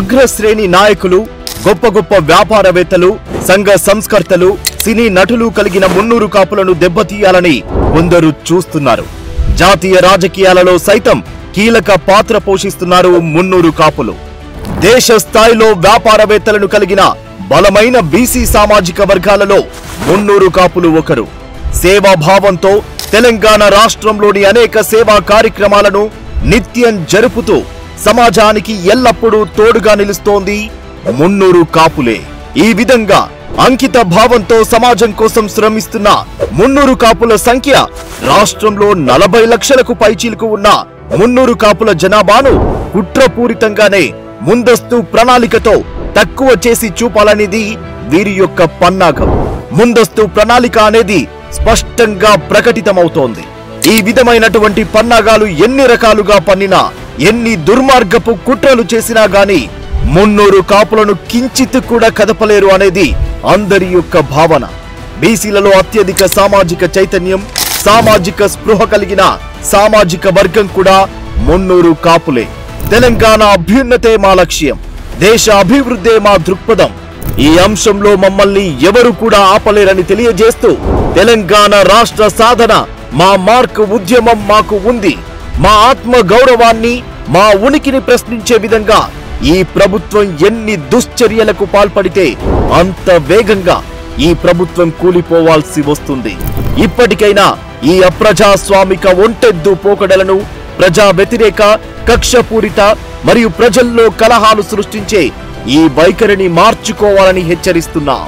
అగ్రశ్రేణి నాయకులు, గొప్ప గొప్ప వ్యాపారవేత్తలు, సంఘ సంస్కర్తలు, సినీ నటులు కలిగిన మున్నూరు కాపులను దెబ్బతీయాలని కొందరు చూస్తున్నారు. జాతీయ రాజకీయాలలో సైతం కీలక పాత్ర పోషిస్తున్నారు మున్నూరు కాపులు. దేశ స్థాయిలో వ్యాపారవేత్తలను కలిగిన బలమైన బీసీ సామాజిక వర్గాలలో మున్నూరు కాపులు ఒకరు. సేవాభావంతో తెలంగాణ రాష్ట్రంలోని అనేక సేవా కార్యక్రమాలను నిత్యం జరుపుతూ సమాజానికి ఎల్లప్పుడూ తోడుగా నిలుస్తోంది మున్నూరు కాపులే. ఈ విధంగా అంకిత భావంతో సమాజం కోసం శ్రమిస్తున్న మున్నూరు కాపుల సంఖ్య రాష్ట్రంలో 40 లక్షలకు పైచీలకు ఉన్న మున్నూరు కాపుల జనాభాను కుట్రపూరితంగానే ముందస్తు ప్రణాళికతో తక్కువ చేసి చూపాలనేది వీరి యొక్క పన్నాగం. ముందస్తు ప్రణాళిక అనేది స్పష్టంగా ప్రకటితమవుతోంది. ఈ విధమైనటువంటి పన్నాగాలు ఎన్ని రకాలుగా పన్నినా, ఎన్ని దుర్మార్గపు కుట్రలు చేసినా గాని మున్నూరు కాపులను కించిత్ కూడా కదపలేరు అనేది అందరి యొక్క భావన. బీసీలలో అత్యధిక సామాజిక చైతన్యం, సామాజిక స్పృహ కలిగిన సామాజిక వర్గం కూడా మున్నూరు కాపులే. తెలంగాణ అభ్యున్నతే మా లక్ష్యం, దేశ అభివృద్ధే మా దృక్పథం. ఈ అంశంలో మమ్మల్ని ఎవరు కూడా ఆపలేరని తెలియజేస్తూ తెలంగాణ రాష్ట్ర సాధన మా మార్క్ ఉద్యమం మాకు ఉంది. మా ఆత్మ గౌరవాన్ని, మా ఉనికిని ప్రశ్నించే విధంగా ఈ ప్రభుత్వం ఎన్ని దుశ్చర్యలకు పాల్పడితే అంత వేగంగా ఈ ప్రభుత్వం కూలిపోవాల్సి వస్తుంది. ఇప్పటికైనా ఈ అప్రజాస్వామిక ఒంటెద్దు పోకడలను, ప్రజా వ్యతిరేక, కక్షపూరిత మరియు ప్రజల్లో కలహాలు సృష్టించే ఈ వైఖరిని మార్చుకోవాలని హెచ్చరిస్తున్నాం.